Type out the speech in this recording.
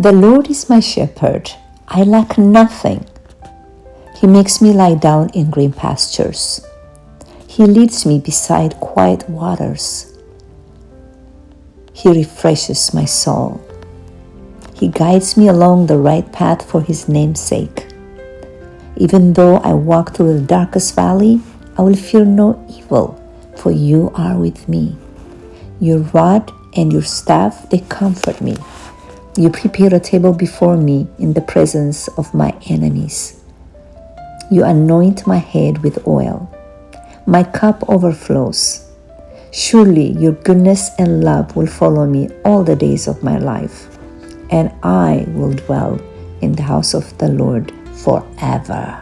The Lord is my shepherd. I lack nothing. He makes me lie down in green pastures. He leads me beside quiet waters. He refreshes my soul. He guides me along the right path for His name's sake. Even though I walk through the darkest valley, I will fear no evil, for You are with me. Your rod and Your staff, they comfort me. You prepare a table before me in the presence of my enemies. You anoint my head with oil. My cup overflows. Surely Your goodness and love will follow me all the days of my life, and I will dwell in the house of the Lord forever.